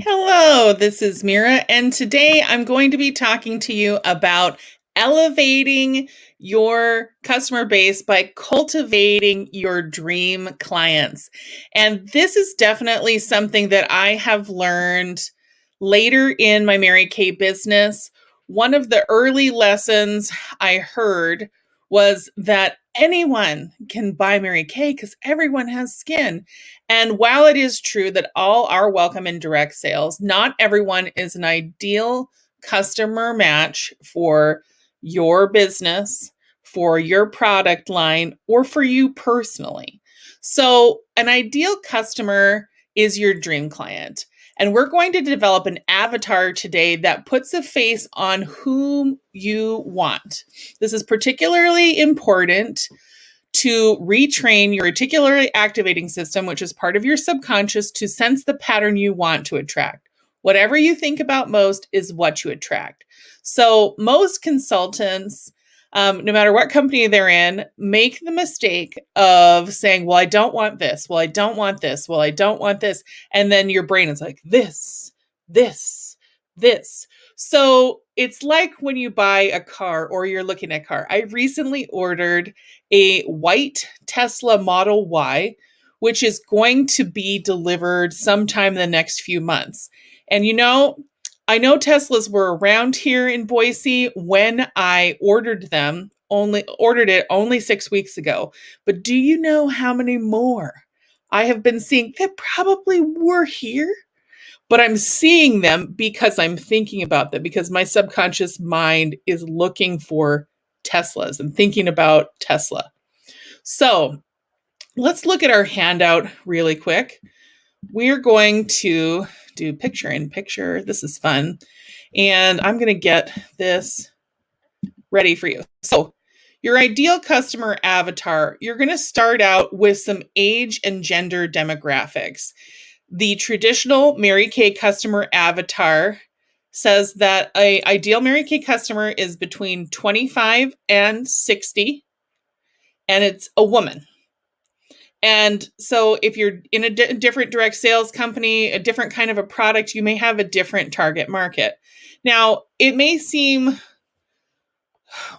Hello, this is Mira, and today I'm going to be talking to you about elevating your customer base by cultivating your dream clients. And this is definitely something that I have learned later in my Mary Kay business. One of the early lessons I heard was that anyone can buy Mary Kay because everyone has skin. And while it is true that all are welcome in direct sales, not everyone is an ideal customer match for your business, for your product line, or for you personally. So, an ideal customer is your dream client. And we're going to develop an avatar today that puts a face on whom you want. This is particularly important to retrain your reticular activating system, which is part of your subconscious, to sense the pattern you want to attract. Whatever you think about most is what you attract. So most consultants, no matter what company they're in, make the mistake of saying, well, I don't want this. Well, I don't want this. Well, I don't want this. And then your brain is like, this. So it's like when you buy a car or you're looking at a car. I recently ordered a white Tesla Model Y, which is going to be delivered sometime in the next few months. And I know Teslas were around here in Boise when I ordered it only 6 weeks ago. But do you know how many more I have been seeing that probably were here? But I'm seeing them because I'm thinking about them, because my subconscious mind is looking for Teslas and thinking about Tesla. So let's look at our handout really quick. We're going to do picture in picture. This is fun. And I'm going to get this ready for you. So your ideal customer avatar, you're going to start out with some age and gender demographics. The traditional Mary Kay customer avatar says that an ideal Mary Kay customer is between 25 and 60, and it's a woman. And so if you're in a different direct sales company, a different kind of a product, you may have a different target market. Now, it may seem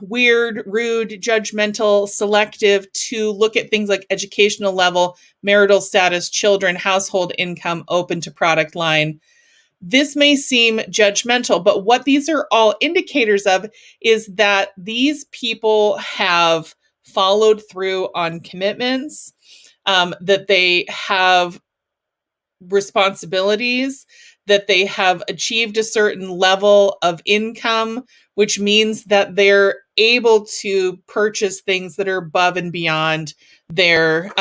weird, rude, judgmental, selective to look at things like educational level, marital status, children, household income, open to product line. This may seem judgmental, but what these are all indicators of is that these people have followed through on commitments, that they have responsibilities, that they have achieved a certain level of income, which means that they're able to purchase things that are above and beyond their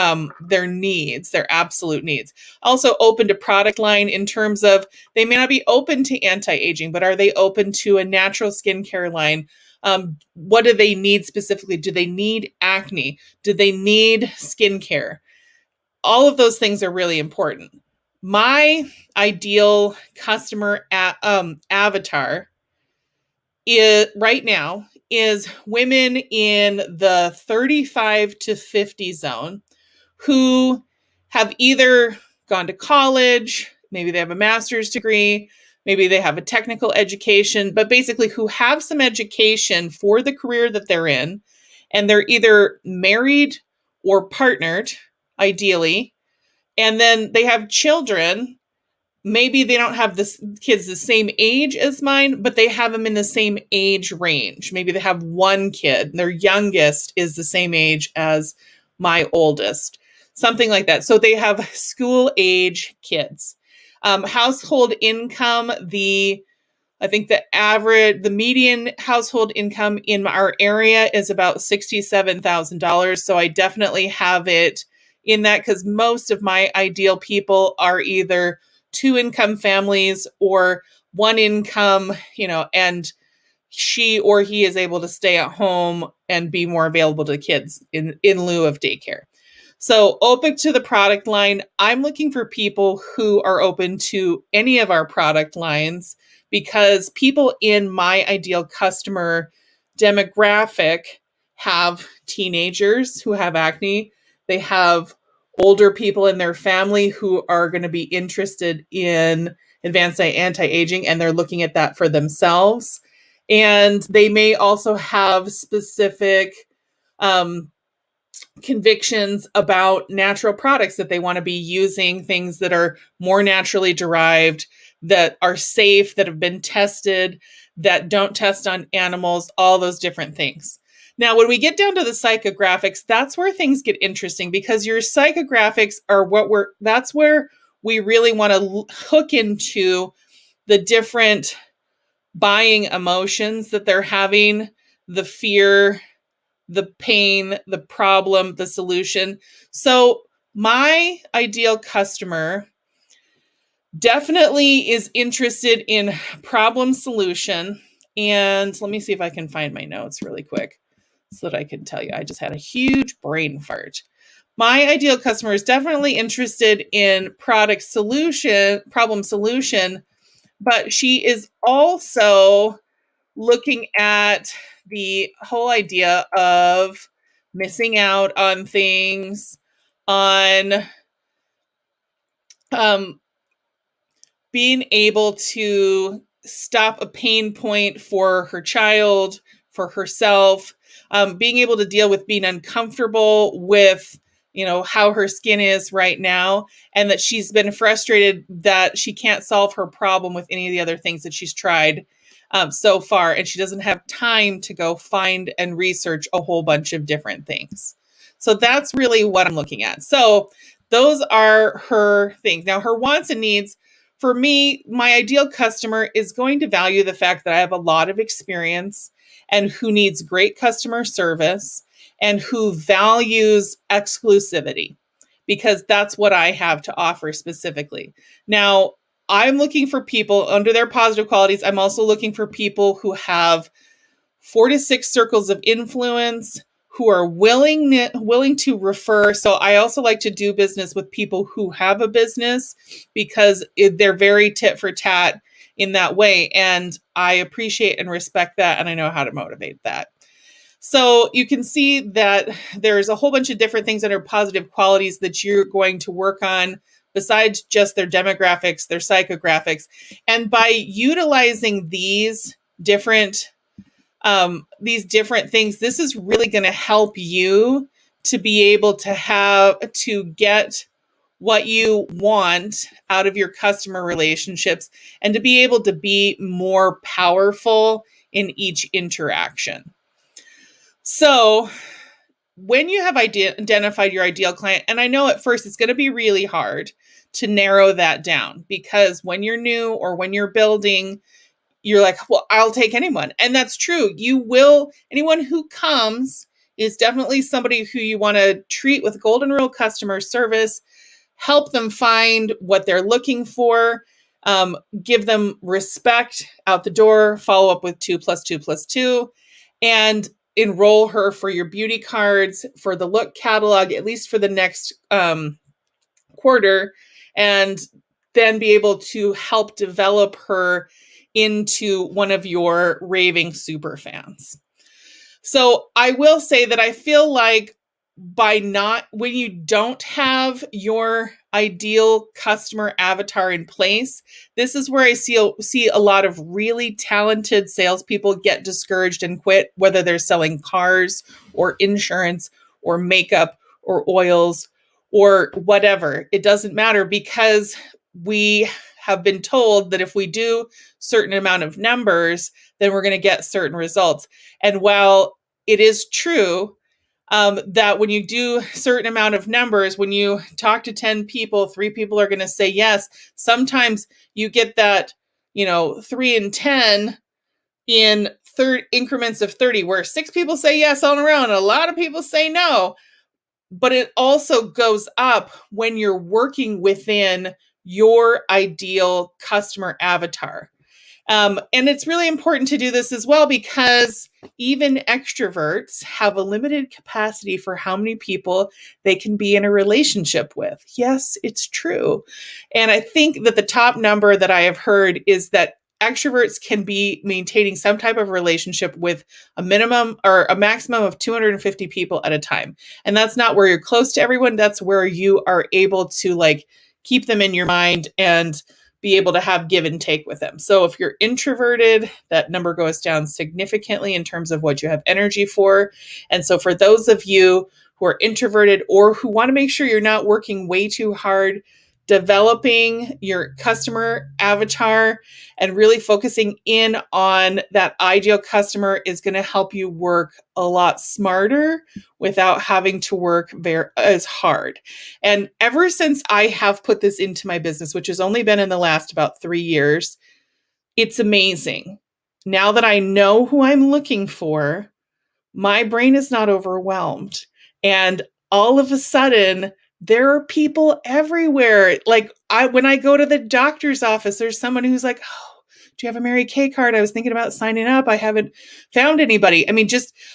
needs, their absolute needs. Also open to product line in terms of they may not be open to anti-aging, but are they open to a natural skincare line? What do they need specifically? Do they need acne? Do they need skincare? All of those things are really important. My ideal customer avatar right now is women in the 35 to 50 zone who have either gone to college, maybe they have a master's degree, maybe they have a technical education, but basically who have some education for the career that they're in, and they're either married or partnered, ideally, and then they have children. Maybe they don't have the kids the same age as mine, but they have them in the same age range. Maybe they have one kid. Their youngest is the same age as my oldest, something like that. So they have school age kids. Household income, I think the median household income in our area is about $67,000. So I definitely have it in that because most of my ideal people are either two income families or one income, and she or he is able to stay at home and be more available to the kids in lieu of daycare. So open to the product line. I'm looking for people who are open to any of our product lines because people in my ideal customer demographic have teenagers who have acne. They have older people in their family who are going to be interested in advanced anti-aging, and they're looking at that for themselves. And they may also have specific convictions about natural products that they want to be using, things that are more naturally derived, that are safe, that have been tested, that don't test on animals, all those different things. Now, when we get down to the psychographics, that's where things get interesting, because your psychographics are that's where we really want to hook into the different buying emotions that they're having, the fear, the pain, the problem, the solution. So my ideal customer definitely is interested in problem solution. And let me see if I can find my notes really quick so that I can tell you. I just had a huge brain fart. My ideal customer is definitely interested in problem solution, but she is also looking at the whole idea of missing out on things, on being able to stop a pain point for her child, for herself, being able to deal with being uncomfortable with, how her skin is right now, and that she's been frustrated that she can't solve her problem with any of the other things that she's tried so far, and she doesn't have time to go find and research a whole bunch of different things. So that's really what I'm looking at. So those are her things. Now, her wants and needs, for me, my ideal customer is going to value the fact that I have a lot of experience and who needs great customer service and who values exclusivity, because that's what I have to offer specifically. Now, I'm looking for people under their positive qualities. I'm also looking for people who have 4 to 6 circles of influence, who are willing to refer. So I also like to do business with people who have a business, because they're very tit for tat in that way. And I appreciate and respect that. And I know how to motivate that. So you can see that there's a whole bunch of different things that are positive qualities that you're going to work on besides just their demographics, their psychographics. And by utilizing these different things, this is really going to help you to be able to get what you want out of your customer relationships, and to be able to be more powerful in each interaction. So when you have identified your ideal client, and I know at first it's going to be really hard to narrow that down, because when you're new or when you're building, you're like, well, I'll take anyone. And that's true. Anyone who comes is definitely somebody who you want to treat with golden rule customer service, help them find what they're looking for, give them respect out the door, follow up with 2 + 2 + 2, and enroll her for your beauty cards, for the look catalog, at least for the next quarter, and then be able to help develop her into one of your raving super fans. So I will say that I feel like when you don't have your ideal customer avatar in place, this is where I see a lot of really talented salespeople get discouraged and quit, whether they're selling cars or insurance or makeup or oils or whatever. It doesn't matter, because we have been told that if we do certain amount of numbers, then we're going to get certain results. And while it is true that when you do certain amount of numbers, when you talk to 10 people, 3 people are going to say yes. Sometimes you get that, 3 and 10 in third increments of 30, where 6 people say yes on their own, and a lot of people say no. But it also goes up when you're working within your ideal customer avatar. And it's really important to do this as well, because even extroverts have a limited capacity for how many people they can be in a relationship with. Yes, it's true. And I think that the top number that I have heard is that extroverts can be maintaining some type of relationship with a minimum or a maximum of 250 people at a time. And that's not where you're close to everyone. That's where you are able to like keep them in your mind and be able to have give and take with them. So if you're introverted, that number goes down significantly in terms of what you have energy for. And so for those of you who are introverted or who want to make sure you're not working way too hard, developing your customer avatar and really focusing in on that ideal customer is going to help you work a lot smarter without having to work as hard. And ever since I have put this into my business, which has only been in the last about 3 years, it's amazing. Now that I know who I'm looking for, my brain is not overwhelmed. And all of a sudden, there are people everywhere. Like when I go to the doctor's office, there's someone who's like, "Oh, do you have a Mary Kay card? I was thinking about signing up. I haven't found anybody." I mean,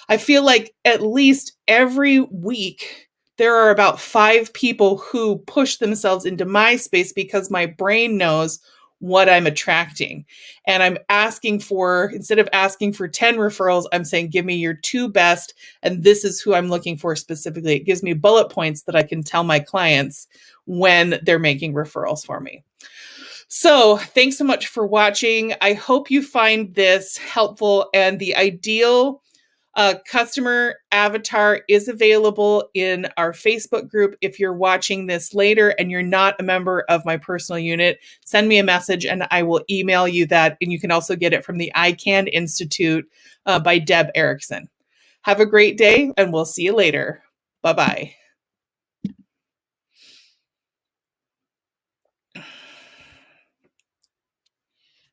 I feel like at least every week there are about 5 people who push themselves into my space because my brain knows what I'm attracting. And I'm asking for, instead of asking for 10 referrals, I'm saying, give me your 2 best. And this is who I'm looking for specifically. It gives me bullet points that I can tell my clients when they're making referrals for me. So thanks so much for watching. I hope you find this helpful, and the ideal customer avatar is available in our Facebook group. If you're watching this later and you're not a member of my personal unit, send me a message and I will email you that. And you can also get it from the ICANN Institute by Deb Erickson. Have a great day, and we'll see you later. Bye-bye.